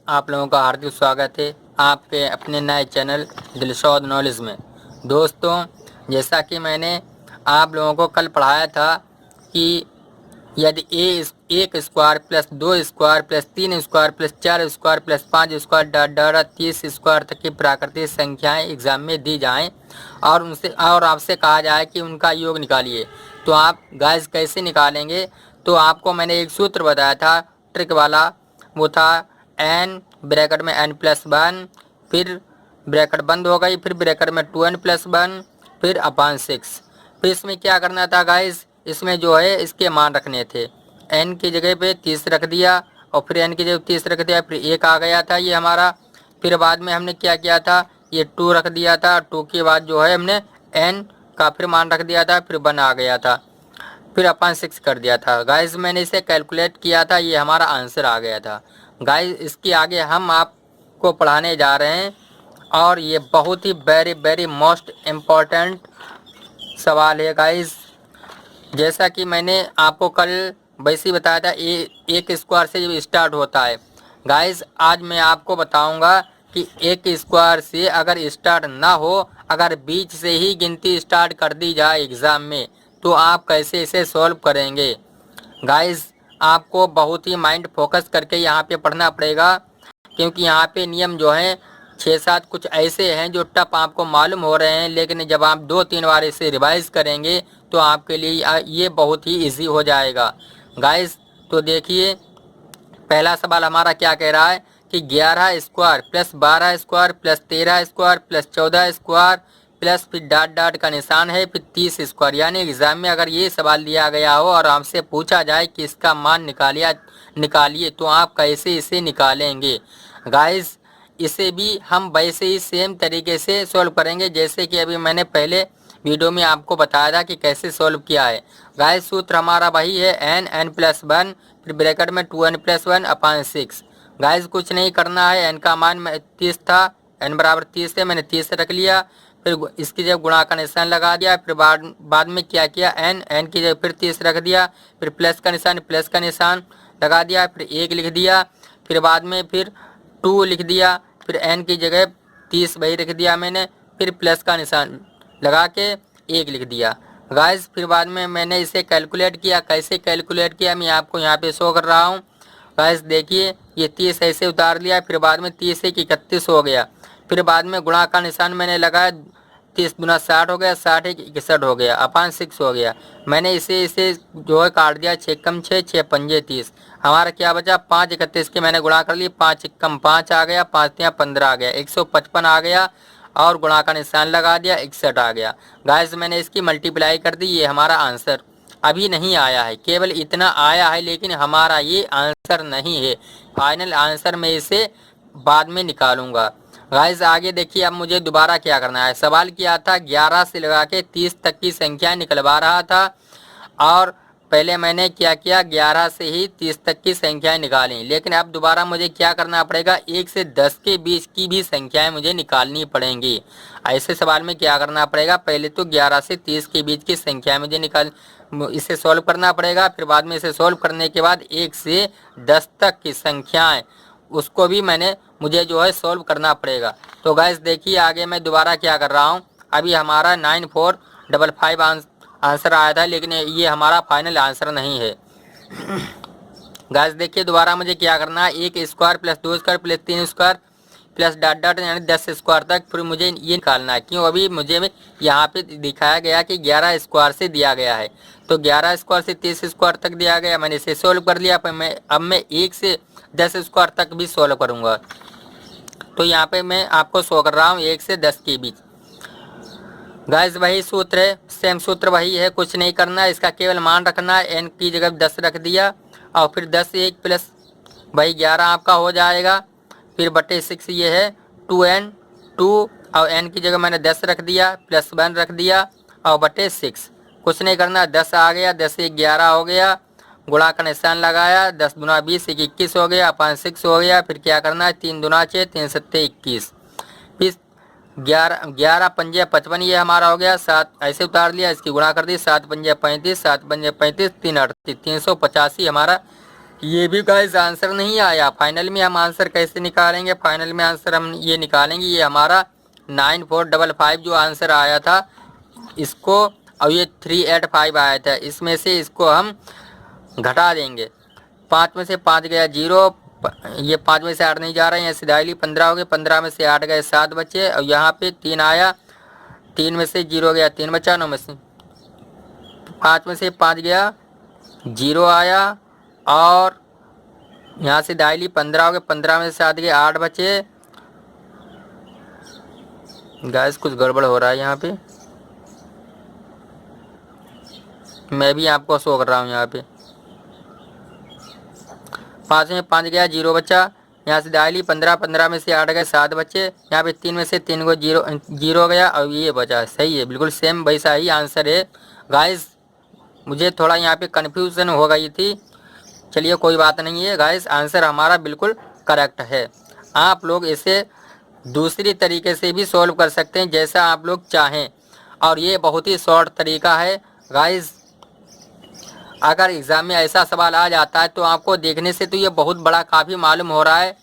आप लोगों का हार्दिक स्वागत है आपके अपने नए चैनल दिलशौद नॉलेज में। दोस्तों, जैसा कि मैंने आप लोगों को कल पढ़ाया था कि यदि एक square plus 2 square plus 3 square plus 4 square plus 5 square dot dot 30 square तक की प्राकृतिक संख्याएं एग्जाम में दी जाएं और आपसे कहा जाए कि उनका योग निकालिए, तो आप गाइस कैसे निकालेंगे। तो आपको मैंने एक सूत्र बताया था ट्रिक वाला, वो था n ब्रैकेट में n+1, फिर ब्रैकेट बंद हो गई, फिर ब्रैकेट में 2n+1, फिर अपान 6। फिर इसमें क्या करना था गाइस, इसमें जो है इसके मान रखने थे। n की जगह पे 30 रख दिया और फिर n की जगह 30 रख दिया, फिर 1 आ गया था ये हमारा। फिर बाद में हमने क्या किया था, ये 2 रख दिया था, 2 के बाद जो है हमने n का फिर मान रख दिया था, फिर 1 आ गया था, फिर अपन 6 कर दिया था। गाइस मैंने इसे कैलकुलेट किया था, ये हमारा आंसर आ गया था। गाइस इसके आगे हम आपको पढ़ाने जा रहे हैं और ये बहुत ही वेरी वेरी मोस्ट इम्पॉर्टेंट सवाल है गाइस। जैसा कि मैंने आपको कल वैसे ही बताया था, एक स्क्वायर से जब स्टार्ट होता है गाइस, आज मैं आपको बताऊंगा कि एक स्क्वायर से अगर स्टार्ट ना हो, अगर बीच से ही गिनती स्टार्ट कर दी जाए एग्ज़ाम में, तो आप कैसे इसे सॉल्व करेंगे। गाइस आपको बहुत ही माइंड फोकस करके यहाँ पे पढ़ना पड़ेगा, क्योंकि यहाँ पे नियम जो हैं 6-7 कुछ ऐसे हैं जो टफ आपको मालूम हो रहे हैं, लेकिन जब आप 2-3 बार इसे रिवाइज करेंगे तो आपके लिए ये बहुत ही इजी हो जाएगा। गाइस तो देखिए, पहला सवाल हमारा क्या कह रहा है कि 11 square plus 12 square plus 13 square plus 14 square plus फिर डॉट डॉट का निशान है, फिर 30 स्क्वायर। यानी एग्जाम में अगर ये सवाल दिया गया हो और आपसे पूछा जाए कि इसका मान निकालिए, तो आप कैसे इसे निकालेंगे। गाइस इसे भी हम वैसे ही सेम तरीके से सॉल्व करेंगे जैसे कि अभी मैंने पहले वीडियो में आपको बताया था कि कैसे सॉल्व किया है। गाइस सूत्र हमारा वही है n+1, फिर ब्रैकेट में 2n+1 अपान 6। गाइस कुछ नहीं करना है, n का मान 30 था, n बराबर 30 है, मैंने 30 रख लिया, फिर इसकी जगह गुणा का निशान लगा दिया, फिर बाद में क्या किया, n की जगह फिर 30 रख दिया, फिर प्लस का निशान लगा दिया, फिर 1 लिख दिया, फिर बाद में फिर 2 लिख दिया, फिर n की जगह 30 वही रख दिया मैंने, फिर प्लस का निशान लगा के 1 लिख दिया। गाइस फिर बाद में मैंने इसे कैलकुलेट किया, कैसे कैलकुलेट किया मैं आपको यहाँ पे शो कर रहा हूँ। गाइस देखिए, ये 30 ऐसे उतार लिया, फिर बाद में 30 से 31 हो गया, फिर बाद में गुणा का निशान मैंने लगाया, 30 दूना 60 हो गया, 60 एक 61 हो गया, अपान 6 हो गया। मैंने इसे जो है काट दिया, 6 कम 6, 6 पंजे 30, हमारा क्या बचा 5 31 के मैंने गुणा कर ली, 5 कम 5 आ गया, 5 या 15 आ गया, 155 आ गया और गुणा का निशान लगा दिया, 61 आ गया। गाइस मैंने इसकी मल्टीप्लाई कर दी, ये हमारा आंसर अभी नहीं आया है, केवल इतना आया है, लेकिन हमारा ये आंसर नहीं है। फाइनल आंसर मैं इसे बाद में निकालूंगा। गाइस आगे देखिए, अब मुझे दोबारा क्या करना है। सवाल किया था 11 से लगा के 30 तक की संख्या निकलवा रहा था, और पहले मैंने क्या किया, 11 से ही 30 तक की संख्याएं निकाली, लेकिन अब दोबारा मुझे क्या करना पड़ेगा, 1 से 10 के बीच की भी संख्याएं मुझे निकालनी पड़ेंगी। ऐसे सवाल में क्या करना पड़ेगा, पहले तो 11 से 30 के बीच की संख्या मुझे इसे सॉल्व करना पड़ेगा, फिर बाद में इसे सॉल्व करने के बाद 1 से 10 तक की संख्याएं उसको भी मुझे जो है सॉल्व करना पड़ेगा। तो गाइस देखिए, आगे मैं दोबारा क्या कर रहा हूँ, अभी हमारा 9455 आंसर आया था, लेकिन ये हमारा फाइनल आंसर नहीं है। गाइस देखिए, दोबारा मुझे क्या करना है, 1 square plus 2 square plus 3 square plus dot dot यानी 10 स्क्वायर तक, फिर मुझे ये निकालना है। क्यों, अभी मुझे यहाँ पे दिखाया गया कि 11 स्क्वायर से दिया गया है, तो 11 स्क्वायर से 30 स्क्वायर तक दिया गया, मैंने इसे सोल्व कर लिया। अब मैं 1 से 10 स्क्वायर तक भी सोल्व करूँगा। तो यहाँ पे मैं आपको शो कर रहा हूँ 1 से 10 के बीच। गाइस वही सूत्र है, सेम सूत्र वही है, कुछ नहीं करना है, इसका केवल मान रखना है। n की जगह 10 रख दिया और फिर 10 1 प्लस वही 11 आपका हो जाएगा, फिर बटे 6 ये है 2n 2 और n की जगह मैंने 10 रख दिया, प्लस 1 रख दिया और बटे 6, कुछ नहीं करना, 10 आ गया, 10 1 11 हो गया, गुणा का निशान लगाया, 10 दूना 20 1 21 हो गया, अपान 6 हो गया, फिर क्या करना है, 3 दूना 6 3 सत्ते 21, फिर 11 पंजे 55 ये हमारा हो गया, 7 ऐसे उतार लिया, इसकी गुणा कर दी, 7 पंजे 35 7 पंजे 35 3 38 385 हमारा ये भी गाइस आंसर नहीं आया। फाइनल में हम आंसर कैसे निकालेंगे? फाइनल में आंसर हम ये निकालेंगे, ये हमारा 9455 जो आंसर आया था इसको, और ये 385 आया था, इसमें से इसको हम घटा देंगे। 5 में से 5 गया 0, ये 5 में से 8 नहीं जा रहा है, यहाँ सीधाली 15 हो गए, 15 में से 8 गए 7 बचे, और यहाँ पे 3 आया, 3 में से 0 गया 3 बचा, 9 में से 5 में से 5 गया 0 आया, और यहाँ से डायली 15 हो गए, 15 में से 7 गए 8 बचे। गैस कुछ गड़बड़ हो रहा है यहाँ पे, मैं भी आपको शो कर रहा हूँ। यहाँ पे 5 में 5 गया 0 बचा, यहाँ से डायली 15, 15 में से 8 गए 7 बचे, यहाँ पे 3 में से 3 को 0 गया, और ये बचा। सही है, बिल्कुल सेम वैसा ही आंसर है गाइस। मुझे थोड़ा यहाँ पे कन्फ्यूज़न हो गई थी, चलिए कोई बात नहीं है गाइस, आंसर हमारा बिल्कुल करेक्ट है। आप लोग इसे दूसरी तरीके से भी सॉल्व कर सकते हैं जैसा आप लोग चाहें, और ये बहुत ही शॉर्ट तरीका है गाइस। अगर एग्ज़ाम में ऐसा सवाल आ जाता है तो आपको देखने से तो ये बहुत बड़ा काफ़ी मालूम हो रहा है,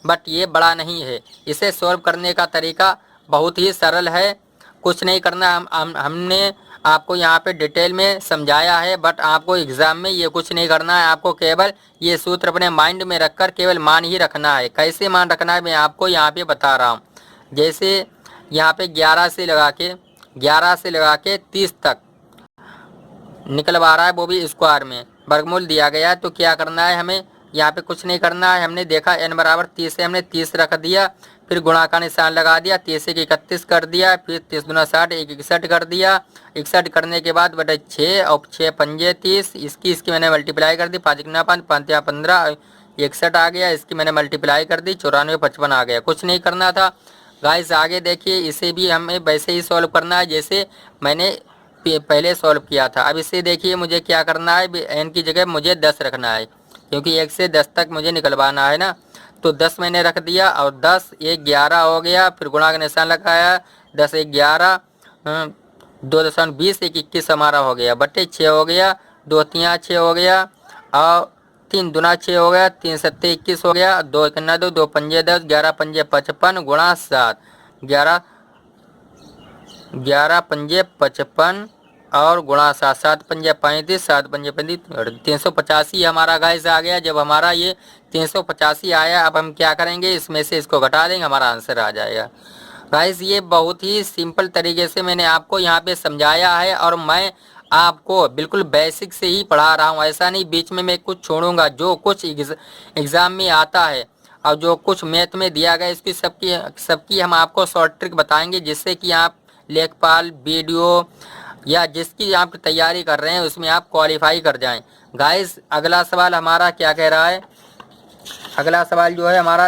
बट ये बड़ा नहीं है। इसे सॉल्व करने का तरीका बहुत ही सरल है, कुछ नहीं करना। हमने आपको यहाँ पे डिटेल में समझाया है, बट आपको एग्ज़ाम में ये कुछ नहीं करना है। आपको केवल ये सूत्र अपने माइंड में रखकर केवल मान ही रखना है। कैसे मान रखना है मैं आपको यहाँ पे बता रहा हूँ। जैसे यहाँ पे 11 से लगा के 30 तक निकलवा रहा है, वो भी स्क्वायर में वर्गमूल दिया गया है। तो क्या करना है हमें? यहाँ पे कुछ नहीं करना है। हमने देखा n बराबर 30 है, हमने 30 रख दिया, फिर गुणा का निशान लगा दिया, 30 से 31 कर दिया, फिर 30 गुना 60 61 कर दिया। 61 करने के बाद बटे 6 और 6 पंजे 30, इसकी मैंने मल्टीप्लाई कर दी, 5 गुना 5 5 या 15, 61 आ गया, इसकी मैंने मल्टीप्लाई कर दी, 94 55 आ गया। कुछ नहीं करना था गाइस। आगे देखिए, इसे भी हमें वैसे ही सॉल्व करना है जैसे मैंने पहले सॉल्व किया था। अब इसे देखिए, मुझे क्या करना है, n की जगह मुझे 10 रखना है, क्योंकि 1 से 10 तक मुझे निकलवाना है ना। तो 10 मैंने रख दिया, और 10 1 11 हो गया, फिर गुणा का निशान लगाया, 10 1 11, 2.20 1 21 हमारा हो गया, बटे 6 हो गया, 2 3 6 हो गया, और 3 दूना 6 हो गया, 3 7 21 हो गया, 2 1 2 2 पंजे 10, 11 पंजे 55 गुणा 7, 11 पंजे 55 और गुणा 7, 7 पंजे 35, 7 पंजे 35, 385 हमारा गाइस आ गया। जब हमारा ये 385 आया, अब हम क्या करेंगे, इसमें से इसको घटा देंगे, हमारा आंसर आ जाएगा। गाइस ये बहुत ही सिंपल तरीके से मैंने आपको यहाँ पे समझाया है, और मैं आपको बिल्कुल बेसिक से ही पढ़ा रहा हूँ। ऐसा नहीं बीच में मैं कुछ छोड़ूंगा। जो कुछ एग्ज़ाम में आता है और जो कुछ मैथ में दिया गया, इसकी सबकी हम आपको शॉर्ट ट्रिक बताएंगे, जिससे कि आप लेखपाल वीडियो या जिसकी आप तैयारी कर रहे हैं उसमें आप क्वालिफाई कर जाएं। गाइस अगला सवाल हमारा क्या कह रहा है? अगला सवाल जो है हमारा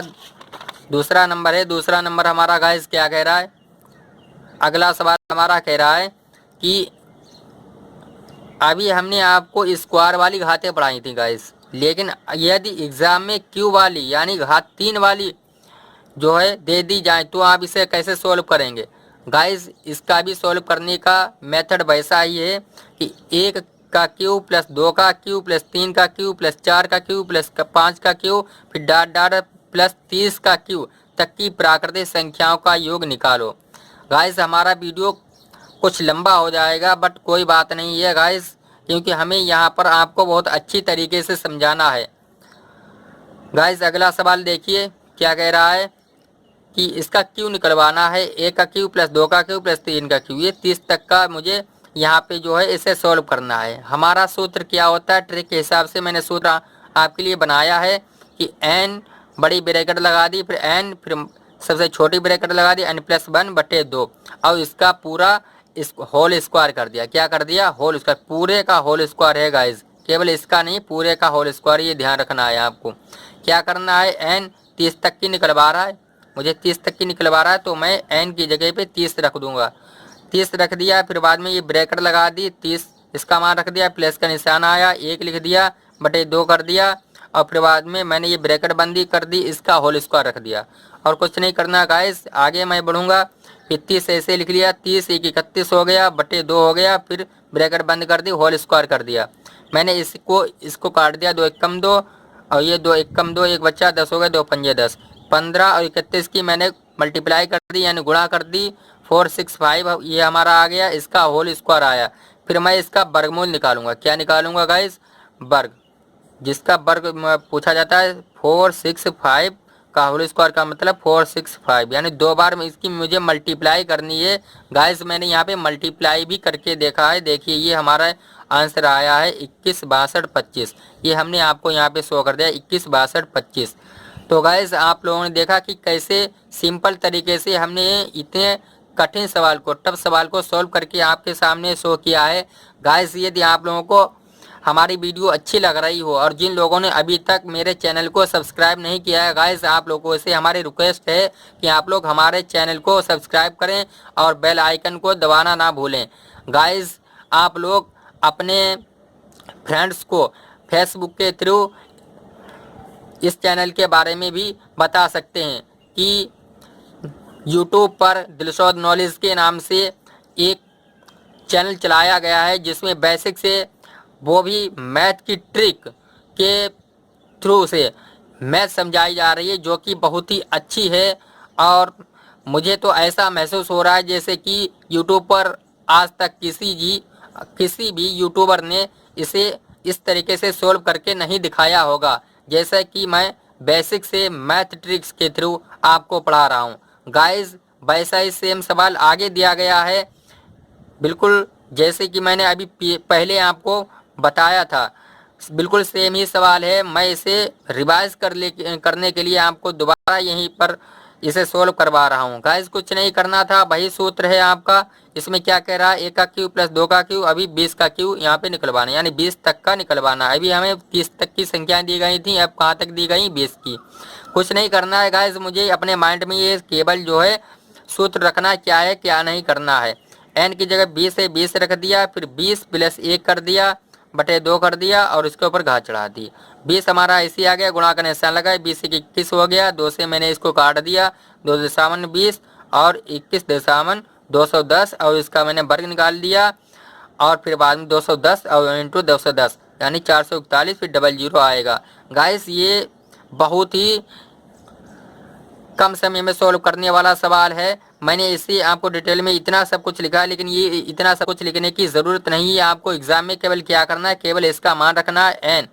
दूसरा नंबर है। दूसरा नंबर हमारा गाइस क्या कह रहा है? अगला सवाल हमारा कह रहा है कि अभी हमने आपको स्क्वायर वाली घातें पढ़ाई थी गाइस, लेकिन यदि एग्ज़ाम में क्यूब वाली यानी घात 3 वाली जो है दे दी जाए तो आप इसे कैसे सोल्व करेंगे? गाइस इसका भी सॉल्व करने का मेथड वैसा ही है कि 1 का क्यूब प्लस 2 का क्यूब प्लस 3 का क्यूब प्लस 4 का क्यूब प्लस 5 का क्यूब, फिर डॉट डॉट प्लस 30 का क्यूब तक की प्राकृतिक संख्याओं का योग निकालो। गाइस हमारा वीडियो कुछ लंबा हो जाएगा, बट कोई बात नहीं है गाइस, क्योंकि हमें यहाँ पर आपको बहुत अच्छी तरीके से समझाना है। गाइस अगला सवाल देखिए क्या कह रहा है कि इसका क्यू निकलवाना है। 1 का क्यू प्लस 2 का क्यू प्लस 3 का क्यू, ये 30 तक का मुझे यहाँ पे जो है इसे सॉल्व करना है। हमारा सूत्र क्या होता है? ट्रिक के हिसाब से मैंने सूत्र आपके लिए बनाया है कि n बड़ी ब्रैकेट लगा दी, फिर n, फिर सबसे छोटी ब्रैकेट लगा दी n+1/2, और इसका पूरा इस होल स्क्वायर कर दिया। क्या कर दिया? होल स्क्वायर, पूरे का होल स्क्वायर है गाइज, केवल इसका नहीं पूरे का होल स्क्वायर, ये ध्यान रखना है आपको। क्या करना है? n 30 तक की निकलवा रहा है, मुझे 30 तक की निकलवा रहा है, तो मैं n की जगह पे 30 रख दूंगा। 30 रख दिया, फिर बाद में ये ब्रैकेट लगा दी, 30 इसका मान रख दिया, प्लस का निशान आया, 1 लिख दिया, बटे 2 कर दिया, और फिर बाद में मैंने ये ब्रैकेट बंदी कर दी, इसका होल स्क्वायर रख दिया, और कुछ नहीं करना गाइस। आगे मैं बढ़ूंगा, फिर 30 ऐसे लिख लिया, 30 1 31 हो गया, बटे 2 हो गया, फिर ब्रैकेट बंद कर दी, होल स्क्वायर कर दिया। मैंने इसको काट दिया, 2 1 कम 2, और ये 2 1 कम 2 1 बच्चा 10 हो गए, 2 पंजे 10, 15 और 31 की मैंने मल्टीप्लाई कर दी यानी गुणा कर दी, 465 ये हमारा आ गया, इसका होल स्क्वायर आया। फिर मैं इसका वर्गमूल निकालूंगा। क्या निकालूंगा गाइस? वर्ग, जिसका वर्ग पूछा जाता है। 465 का होल स्क्वायर का मतलब 465 यानी 2 बार में इसकी मुझे मल्टीप्लाई करनी है गाइस। मैंने यहाँ पे मल्टीप्लाई भी करके देखा है। देखिए ये हमारा आंसर आया है 21 62 25। ये हमने आपको यहाँ पे शो कर दिया 21 62 25। तो गाइस आप लोगों ने देखा कि कैसे सिंपल तरीके से हमने इतने कठिन सवाल को, टफ सवाल को सॉल्व करके आपके सामने शो किया है। गाइस यदि आप लोगों को हमारी वीडियो अच्छी लग रही हो और जिन लोगों ने अभी तक मेरे चैनल को सब्सक्राइब नहीं किया है गाइस, आप लोगों से हमारी रिक्वेस्ट है कि आप लोग हमारे चैनल को सब्सक्राइब करें और बेल आइकन को दबाना ना भूलें। गाइस आप लोग अपने फ्रेंड्स को फेसबुक के थ्रू इस चैनल के बारे में भी बता सकते हैं कि यूट्यूब पर दिलशोद नॉलेज के नाम से एक चैनल चलाया गया है जिसमें बेसिक से वो भी मैथ की ट्रिक के थ्रू से मैथ समझाई जा रही है जो कि बहुत ही अच्छी है। और मुझे तो ऐसा महसूस हो रहा है जैसे कि यूट्यूब पर आज तक किसी भी यूट्यूबर ने इसे इस तरीके से सोल्व करके नहीं दिखाया होगा जैसा कि मैं बेसिक से मैथ ट्रिक्स के थ्रू आपको पढ़ा रहा हूँ। गाइस वैसा ही सेम सवाल आगे दिया गया है, बिल्कुल जैसे कि मैंने अभी पहले आपको बताया था, बिल्कुल सेम ही सवाल है। मैं इसे रिवाइज करने के लिए आपको दोबारा यहीं पर इसे सोल्व करवा रहा हूँ। गाइस कुछ नहीं करना था, वही सूत्र है आपका। इसमें क्या कह रहा है, 1 का क्यूब प्लस 2 का क्यूब, अभी 20 का क्यूब यहाँ पे निकलवाना, यानी 20 तक का निकलवाना। अभी हमें 30 तक की संख्या दी गई थी, अब कहाँ तक दी गई, 20 की। कुछ नहीं करना है गाइस, मुझे अपने माइंड में ये केवल जो है सूत्र रखना क्या है क्या नहीं करना है। n की जगह 20 है, 20 रख दिया, फिर 20 प्लस 1 कर दिया बटे 2 कर दिया और इसके ऊपर घात चढ़ा दी। 20 हमारा ऐसे आ गया, गुणा का निशान लगाए, 20 की 21 हो गया, 2 से मैंने इसको काट दिया, 2 दशामन 20 और 21 दशामन 210 और इसका मैंने वर्ग निकाल दिया और फिर बाद में 210 और इंटू 210 यानी 441, फिर डबल जीरो आएगा। गाइस ये बहुत ही कम समय में सॉल्व करने वाला सवाल है। मैंने इसे आपको डिटेल में इतना सब कुछ लिखा है, लेकिन ये इतना सब कुछ लिखने की ज़रूरत नहीं है। आपको एग्जाम में केवल क्या करना है, केवल इसका मान रखना है n,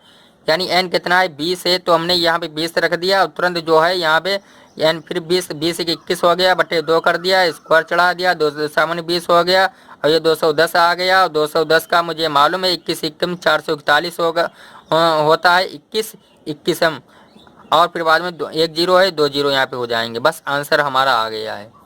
यानी n कितना है, 20 है, तो हमने यहाँ पे 20 रख दिया और तुरंत जो है यहाँ पे n फिर 20 की 21 हो गया, बटे 2 कर दिया, स्क्वायर चढ़ा दिया, 2 सामने 20 हो गया और ये 210 आ गया। और 210 का मुझे मालूम है 21 एकम 441 होता है, 21 21 और फिर बाद में 1 जीरो है, 2 जीरो यहाँ पे हो जाएंगे, बस आंसर हमारा आ गया है।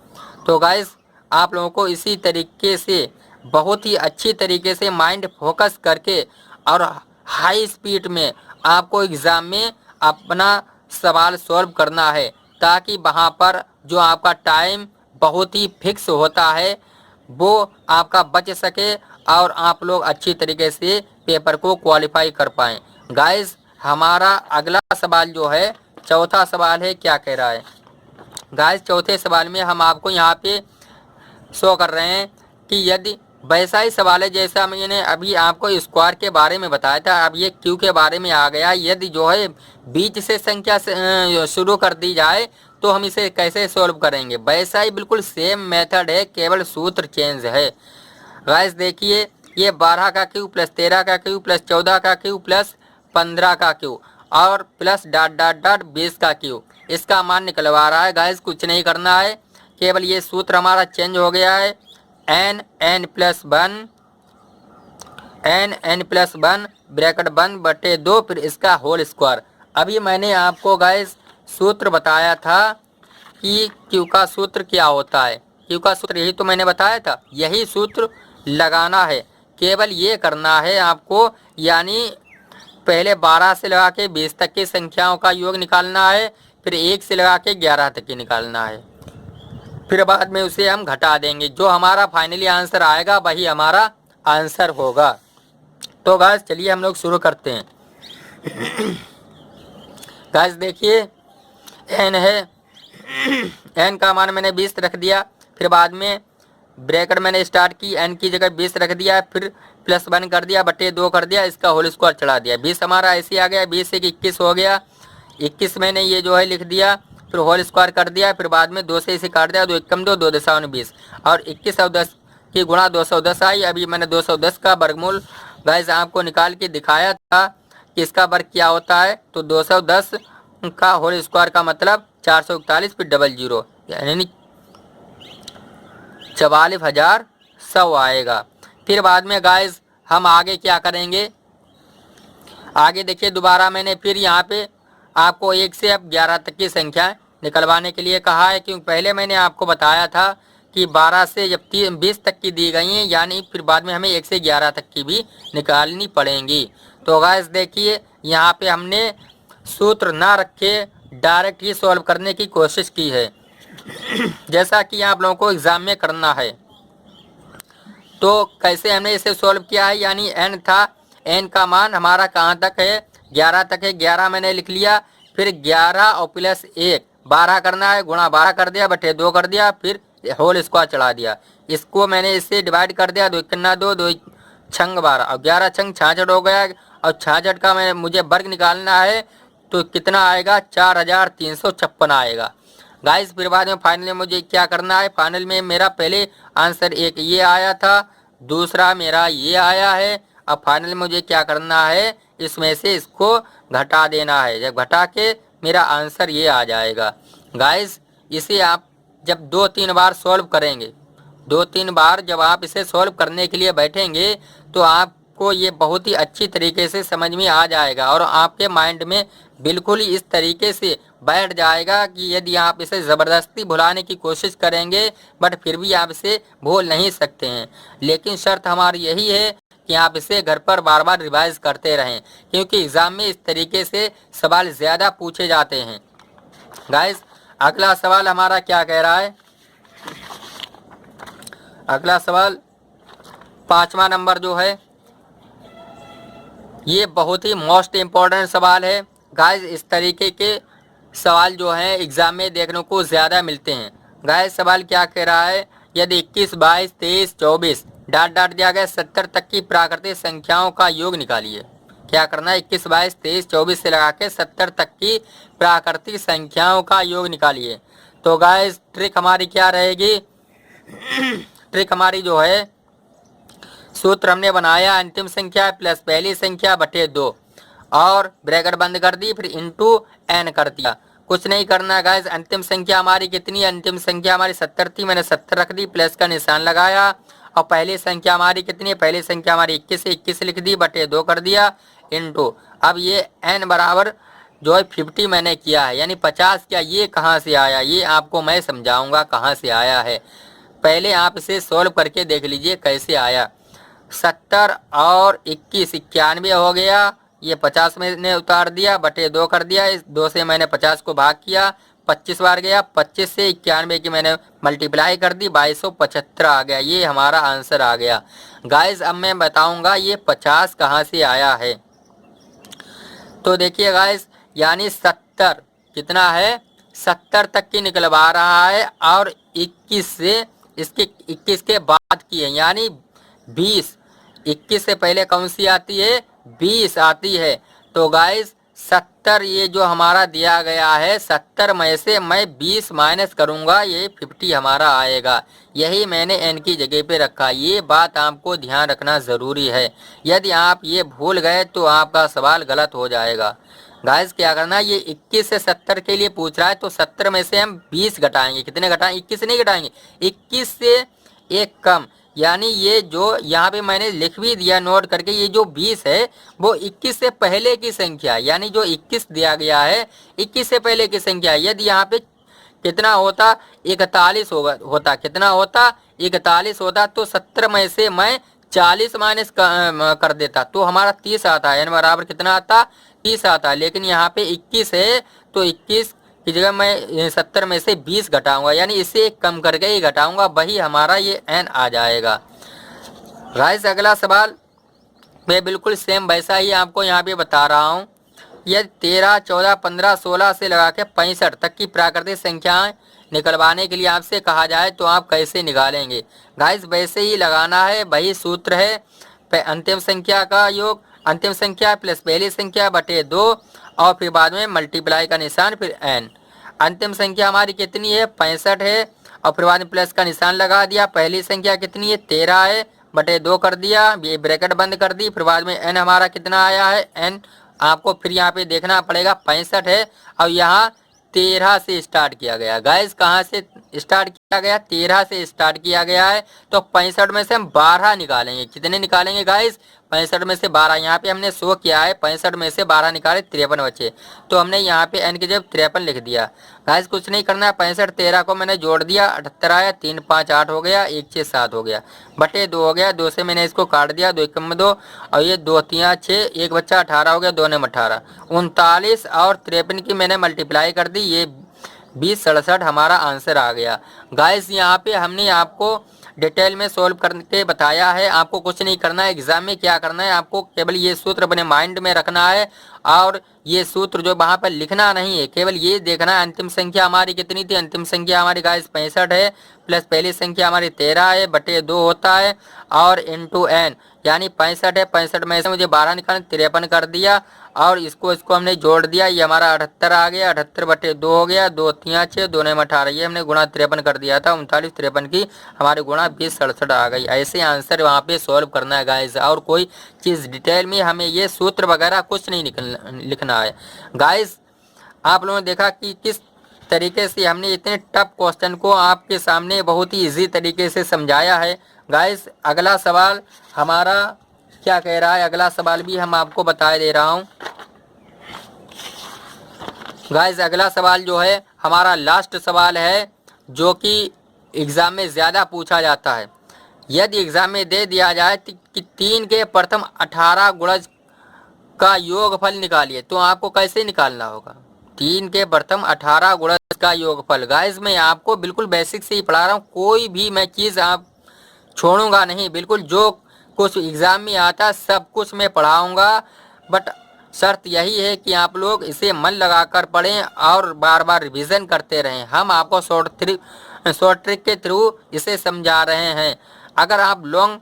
तो गाइस आप लोगों को इसी तरीके से बहुत ही अच्छी तरीके से माइंड फोकस करके और हाई स्पीड में आपको एग्ज़ाम में अपना सवाल सॉल्व करना है, ताकि वहाँ पर जो आपका टाइम बहुत ही फिक्स होता है वो आपका बच सके और आप लोग अच्छी तरीके से पेपर को क्वालिफाई कर पाएँ। गाइस हमारा अगला सवाल जो है, चौथा सवाल है, क्या कह रहा है गाइस। चौथे सवाल में हम आपको यहाँ पे शो कर रहे हैं कि यदि वैसा ही सवाल है जैसा मैंने अभी आपको स्क्वायर के बारे में बताया था, अब ये क्यू के बारे में आ गया। यदि जो है बीच से संख्या से शुरू कर दी जाए तो हम इसे कैसे सॉल्व करेंगे, वैसा ही बिल्कुल सेम मेथड है, केवल सूत्र चेंज है। गाइस देखिए ये 12 का क्यू प्लस 13 का क्यू प्लस 14 का क्यू प्लस 15 का क्यू और प्लस डॉट डॉट डॉट 20 का क्यू, इसका मान निकलवा रहा है। गाइस कुछ नहीं करना है, केवल ये सूत्र हमारा चेंज हो गया है, n प्लस 1 ब्रैकेट 1 बटे 2 फिर इसका होल स्क्वायर। अभी मैंने आपको गाइस सूत्र बताया था कि क्यू का सूत्र क्या होता है, क्यू का सूत्र यही तो मैंने बताया था, यही सूत्र लगाना है, केवल ये करना है आपको, यानी पहले 12 से लगा के 20 तक की संख्याओं का योग निकालना है, फिर 1 से लगा के 11 तक की निकालना है, फिर बाद में उसे हम घटा देंगे, जो हमारा फाइनली आंसर आएगा वही हमारा आंसर होगा। तो गाइस चलिए हम लोग शुरू करते हैं। गाइस देखिए n है, n का मान मैंने 20 रख दिया, फिर बाद में ब्रैकेट मैंने स्टार्ट की, n की जगह 20 रख दिया, फिर +1 कर दिया, बटे 2 कर दिया, इसका होल स्क्वायर चढ़ा दिया। 20 हमारा ऐसे आ गया, 20 से 21 हो गया, 21 मैंने ये जो है लिख दिया, फिर होल स्क्वायर कर दिया, फिर बाद में 2 से इसे काट दिया, 2 एकम 2, 2 दशावन 20 और 21 और 10 की गुणा 210 आई। अभी मैंने 210 का वर्गमूल गाइस आपको निकाल के दिखाया था कि इसका वर्ग क्या होता है। तो 210 का होल स्क्वायर का मतलब 441 फिर 00 यानी 44,100 आएगा। फिर बाद में गाइस हम आगे क्या करेंगे, आगे देखिए दोबारा मैंने फिर यहाँ पे आपको 1 से अब 11 तक की संख्या निकलवाने के लिए कहा है, क्योंकि पहले मैंने आपको बताया था कि 12 से जब 20 तक की दी गई हैं, यानी फिर बाद में हमें 1 से 11 तक की भी निकालनी पड़ेंगी। तो गाइस देखिए यहाँ पे हमने सूत्र ना रखे डायरेक्ट ही सॉल्व करने की कोशिश की है, जैसा कि आप लोगों को एग्ज़ाम में करना है। तो कैसे हमने इसे सॉल्व किया है, यानी n था, n का मान हमारा कहाँ तक है, 11 तक है, 11 मैंने लिख लिया, फिर 11 और +1 12 करना है, गुणा 12 कर दिया, बटे 2 कर दिया, फिर होल स्क्वायर चढ़ा दिया। इसको मैंने इससे डिवाइड कर दिया, 2 एकन्ना 2, 2 छंग 12 और 11 छंग 66 हो गया, और 66 का मैं मुझे वर्ग निकालना है, तो कितना आएगा, 4356 आएगा। गाइस फिर बाद में फाइनल में मुझे क्या करना है, फाइनल में मेरा पहले आंसर एक ये आया था, दूसरा मेरा ये आया है, अब फाइनल में मुझे क्या करना है, इसमें से इसको घटा देना है। जब घटा के मेरा आंसर ये आ जाएगा। गाइस इसे आप जब 2-3 बार सॉल्व करेंगे, 2-3 बार जब आप इसे सॉल्व करने के लिए बैठेंगे, तो आपको ये बहुत ही अच्छी तरीके से समझ में आ जाएगा और आपके माइंड में बिल्कुल ही इस तरीके से बैठ जाएगा कि यदि आप इसे ज़बरदस्ती भुलाने की कोशिश करेंगे बट फिर भी आप इसे भूल नहीं सकते हैं। लेकिन शर्त हमारी यही है कि आप इसे घर पर बार बार रिवाइज करते रहें, क्योंकि एग्ज़ाम में इस तरीके से सवाल ज़्यादा पूछे जाते हैं। गाइस अगला सवाल हमारा क्या कह रहा है, अगला सवाल 5वां नंबर जो है, ये बहुत ही मोस्ट इम्पोर्टेंट सवाल है। गाइस इस तरीके के सवाल जो हैं एग्ज़ाम में देखने को ज़्यादा मिलते हैं। गाइस सवाल क्या कह रहा है, यदि 21, 22, 23, 24 डाट डाट दिया गया 70 तक की प्राकृतिक संख्याओं का योग निकालिए। क्या करना है, 21, 22, 23, 24 से लगा के 70 तक की प्राकृतिक संख्याओं का योग निकालिए। तो गाइस ट्रिक हमारी क्या रहेगी, ट्रिक हमारी जो है, सूत्र हमने बनाया अंतिम संख्या प्लस पहली संख्या बटे 2 और ब्रैकेट बंद कर दी, फिर इंटू n कर दिया। कुछ नहीं करना गाइस, अंतिम संख्या हमारी कितनी है, अंतिम संख्या हमारी 70 थी, मैंने 70 रख दी, प्लस का निशान लगाया, और पहली संख्या हमारी कितनी है, पहली संख्या हमारी 21 है, 21 लिख दी, बटे 2 कर दिया, इंटू अब ये n बराबर जो है 50 मैंने किया है, यानी 50 क्या, ये कहाँ से आया, ये आपको मैं समझाऊंगा कहाँ से आया है। पहले आप इसे सॉल्व करके देख लीजिए कैसे आया। 70 और 21 91 हो गया, ये 50 मैंने उतार दिया, बटे 2 कर दिया, इस 2 से मैंने 50 को भाग किया, 25 बार गया, 25 से 91 की मैंने मल्टीप्लाई कर दी, 2275 आ गया, ये हमारा आंसर आ गया। गाइस अब मैं बताऊंगा ये 50 कहाँ से आया है। तो देखिए गाइस, यानी 70 कितना है, 70 तक की निकलवा रहा है, और 21 से इसके 21 के बाद की है, यानी 20, 21 से पहले कौन सी आती है, 20 आती है। तो गाइस 70 ये जो हमारा दिया गया है, 70 में से मैं 20 माइनस करूंगा, ये 50 हमारा आएगा। यही मैंने n की जगह पे रखा, ये बात आपको ध्यान रखना ज़रूरी है। यदि आप ये भूल गए तो आपका सवाल गलत हो जाएगा। गाइस क्या करना, ये 21 से 70 के लिए पूछ रहा है, तो 70 में से हम 20 घटाएंगे, कितने घटाएंगे, 21 नहीं घटाएंगे, 21 से एक कम, यानी ये जो यहाँ पे मैंने लिख भी दिया नोट करके, ये जो 20 है वो 21 से पहले की संख्या, यानी जो 21 दिया गया है 21 से पहले की संख्या। यदि यहाँ पे कितना होता, 41 होता, कितना होता, 41 होता, तो 70 में से मैं 40 माइनस कर देता, तो हमारा 30 आता है, यानी बराबर कितना आता, 30 आता। लेकिन यहाँ पे 21 है, तो 21 की जगह मैं 70 में से 20 घटाऊंगा, यानी इसे कम करके ही घटाऊंगा, वही हमारा ये n आ जाएगा। गाइस अगला सवाल मैं बिल्कुल सेम वैसा ही आपको यहाँ पे बता रहा हूँ। यदि 13, 14, 15, 16 से लगा के 65 तक की प्राकृतिक संख्याएं निकलवाने के लिए आपसे कहा जाए तो आप कैसे निकालेंगे। गाइस वैसे ही लगाना है, वही सूत्र है, अंतिम संख्या का योग, अंतिम संख्या प्लस पहली संख्या बटे 2 और फिर बाद में मल्टीप्लाई का निशान, फिर n। अंतिम संख्या हमारी कितनी है 65 है और फिर बाद में प्लस का निशान लगा दिया। पहली संख्या कितनी है 13 है, बटे 2 कर दिया, ये ब्रैकेट बंद कर दी। फिर बाद में n हमारा कितना आया है, n आपको फिर यहाँ पे देखना पड़ेगा 65 है और यहाँ 13 से स्टार्ट किया गया। गाइस कहाँ से स्टार्ट किया गया, 13 से स्टार्ट किया गया है। तो 65 में से हम 12 निकालेंगे। कितने निकालेंगे गाइस, 65 में से 12। यहाँ पे हमने शो किया है 65 में से 12 निकाले, 53 बचे। तो हमने यहाँ पे n की जगह 53 लिख दिया। गाइस कुछ नहीं करना है, 65 13 को मैंने जोड़ दिया, 78 आया, 3 5 8 हो गया, 1 6 7 हो गया, बटे 2 हो गया। 2 से मैंने इसको काट दिया, 2 1 2 और ये 2 3 6, 1 बच्चा 18 हो गया, 2 ने 18, 39 और 53 की मैंने मल्टीप्लाई कर दी, ये 2067 हमारा आंसर आ गया। गाइस यहाँ पे हमने आपको डिटेल में सोल्व करके बताया है। आपको कुछ नहीं करना है, एग्जाम में क्या करना है, आपको केवल ये सूत्र अपने माइंड में रखना है और ये सूत्र जो वहाँ पर लिखना नहीं है, केवल ये देखना है अंतिम संख्या हमारी कितनी थी। अंतिम संख्या हमारी गाइस 65 है, प्लस पहली संख्या हमारी 13 है, बटे 2 होता है और इंटू n, यानी 65 है। 65 में से मुझे 12 निकालना, 53 कर दिया और इसको हमने जोड़ दिया, ये हमारा 78 आ गया, 78 बटे 2 हो गया, 2 3 6, 2 ने 18, ये हमने गुणा 53 कर दिया था, 39 53 की हमारे गुणा 2067 आ गई। ऐसे आंसर वहाँ पे सॉल्व करना है गाइस, और कोई चीज़ डिटेल में हमें ये सूत्र वगैरह कुछ नहीं लिखना है। गाइस आप लोगों ने देखा कि किस तरीके से हमने इतने टफ क्वेश्चन को आपके सामने बहुत ही इजी तरीके से समझाया है। गाइस अगला सवाल हमारा क्या कह रहा है, अगला सवाल भी हम आपको बता दे रहा हूँ। गाइस अगला सवाल जो है हमारा लास्ट सवाल है, जो कि एग्ज़ाम में ज़्यादा पूछा जाता है। यदि एग्ज़ाम में दे दिया जाए कि 3 के प्रथम 18 गुणज का योगफल निकालिए, तो आपको कैसे निकालना होगा। 3 के प्रथम 18 गुणज का योगफल। गाइस मैं आपको बिल्कुल बेसिक से ही पढ़ा रहा हूँ, कोई भी मैं चीज़ आप छोड़ूंगा नहीं, बिल्कुल जो कुछ एग्ज़ाम में आता सब कुछ मैं पढ़ाऊँगा। बट शर्त यही है कि आप लोग इसे मन लगाकर पढ़ें और बार बार रिवीजन करते रहें। हम आपको शॉर्ट ट्रिक के थ्रू इसे समझा रहे हैं। अगर आप लॉन्ग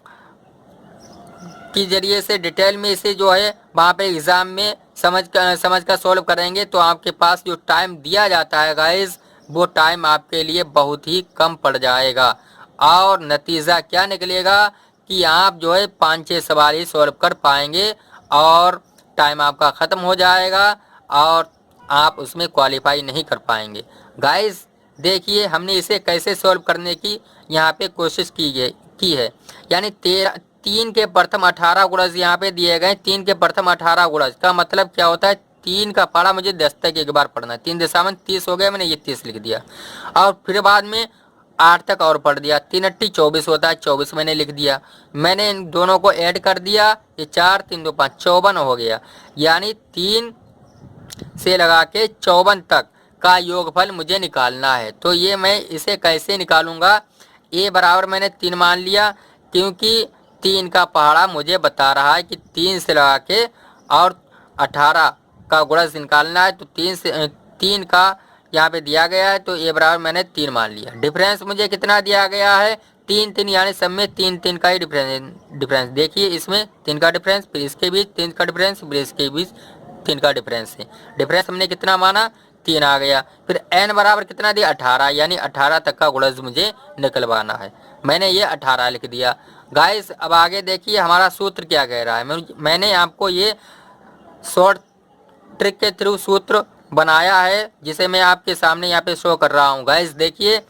के जरिए से डिटेल में इसे जो है वहाँ पे एग्ज़ाम में समझ कर सॉल्व करेंगे, तो आपके पास जो टाइम दिया जाता है गाइस, वो टाइम आपके लिए बहुत ही कम पड़ जाएगा और नतीजा क्या निकलेगा कि आप जो है 5-6 सवाल ही सॉल्व कर पाएंगे और टाइम आपका ख़त्म हो जाएगा और आप उसमें क्वालिफाई नहीं कर पाएंगे। गाइस देखिए हमने इसे कैसे सॉल्व करने की यहाँ पे कोशिश की है। यानी 3 के प्रथम 18 गुणज यहाँ पे दिए गए। 3 के प्रथम 18 गुणज का मतलब क्या होता है, 3 का पढ़ा मुझे 10 तक एक बार पढ़ना है। 3 दशामन 30 हो गया, मैंने ये 30 लिख दिया और फिर बाद में 8 तक और पढ़ दिया। 3 8 24 होता है, 24 मैंने लिख दिया। मैंने इन दोनों को ऐड कर दिया, ये 4 3 2 5 54 हो गया। यानी 3 से लगा के 54 तक का योगफल मुझे निकालना है। तो ये मैं इसे कैसे निकालूंगा, ए बराबर मैंने 3 मान लिया, क्योंकि 3 का पहाड़ा मुझे बता रहा है कि 3 से लगा के और 18 का गुणज निकालना है। तो 3 का यहाँ पे दिया गया है, तो ए बराबर मैंने 3 मान लिया। डिफरेंस मुझे कितना दिया गया है, 3 3, यानी सब में 3 3 का ही डिफरेंस देखिए, इसमें 3 का डिफरेंस, फिर इसके बीच 3 का डिफरेंस, फिर इसके बीच 3 का डिफरेंस है। डिफरेंस हमने कितना माना, 3 आ गया। फिर n बराबर कितना दिया, 18, यानी 18 तक का गुणज मुझे निकलवाना है। मैंने ये 18 लिख दिया। गाइस अब आगे देखिए हमारा सूत्र क्या कह रहा है। मैंने आपको ये शॉर्ट ट्रिक के थ्रू सूत्र बनाया है, जिसे मैं आपके सामने यहाँ पे शो कर रहा हूँ। गाइस देखिए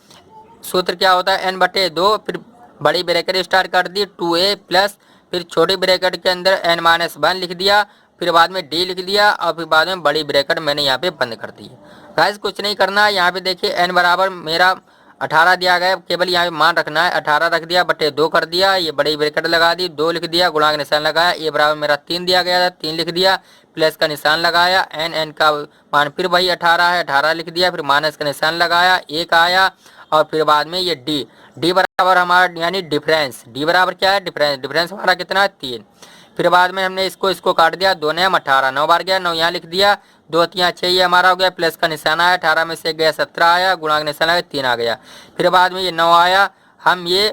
सूत्र क्या होता है, n/2, फिर बड़ी ब्रैकेट स्टार्ट कर दी 2a प्लस, फिर छोटी ब्रैकेट के अंदर n-1 लिख दिया, फिर बाद में d लिख दिया और फिर बाद में बड़ी ब्रैकेट मैंने यहाँ पे बंद कर दी है। गाइस कुछ नहीं करना है, यहाँ पे देखिए n बराबर मेरा 18 दिया गया, केवल यहाँ पे मान रखना है, 18 रख दिया, बटे 2 कर दिया, ये बड़ी ब्रैकेट लगा दी, 2 लिख दिया, गुणा का निशान लगाया, ये बराबर मेरा 3 दिया गया था, 3 लिख दिया, प्लस का निशान लगाया, n का मान फिर वही 18 है, 18 लिख दिया, फिर माइनस का निशान लगाया, 1 आया और फिर बाद में ये d बराबर हमारा यानी डिफरेंस, d बराबर क्या है, डिफरेंस हमारा कितना है 3। फिर बाद में हमने इसको काट दिया, 2 ने 18, 9 बार गया, 9 यहाँ लिख दिया, 2 3 6 ये हमारा हो गया, प्लस का निशान आया, 18 में से गया 17 आया, गुणा का निशान आया 3 आ गया। फिर बाद में ये 9 आया, हम ये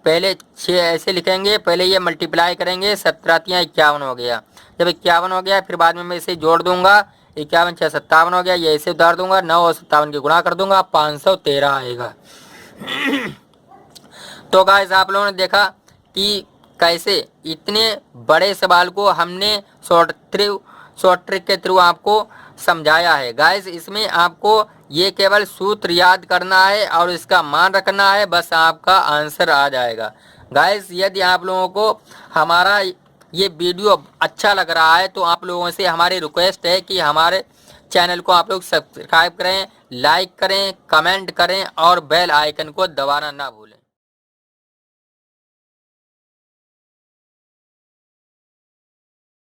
पहले 6 ऐसे लिखेंगे, पहले ये मल्टीप्लाई करेंगे, 17 3 51 हो गया। जब 51 हो गया फिर बाद में मैं इसे जोड़ दूंगा, 51 6 57 हो गया, ये ऐसे उतार दूंगा, 9 और 57 की गुणा कर दूंगा, 513 आएगा। तो गाइस आप लोगों ने देखा कि कैसे इतने बड़े सवाल को हमने शॉर्ट ट्रिक के थ्रू आपको समझाया है। गाइस इसमें आपको ये केवल सूत्र याद करना है और इसका मान रखना है, बस आपका आंसर आ जाएगा। गाइस यदि आप लोगों को हमारा ये वीडियो अच्छा लग रहा है तो आप लोगों से हमारी रिक्वेस्ट है कि हमारे चैनल को आप लोग सब्सक्राइब करें, लाइक करें, कमेंट करें और बेल आइकन को दबाना ना भूलें।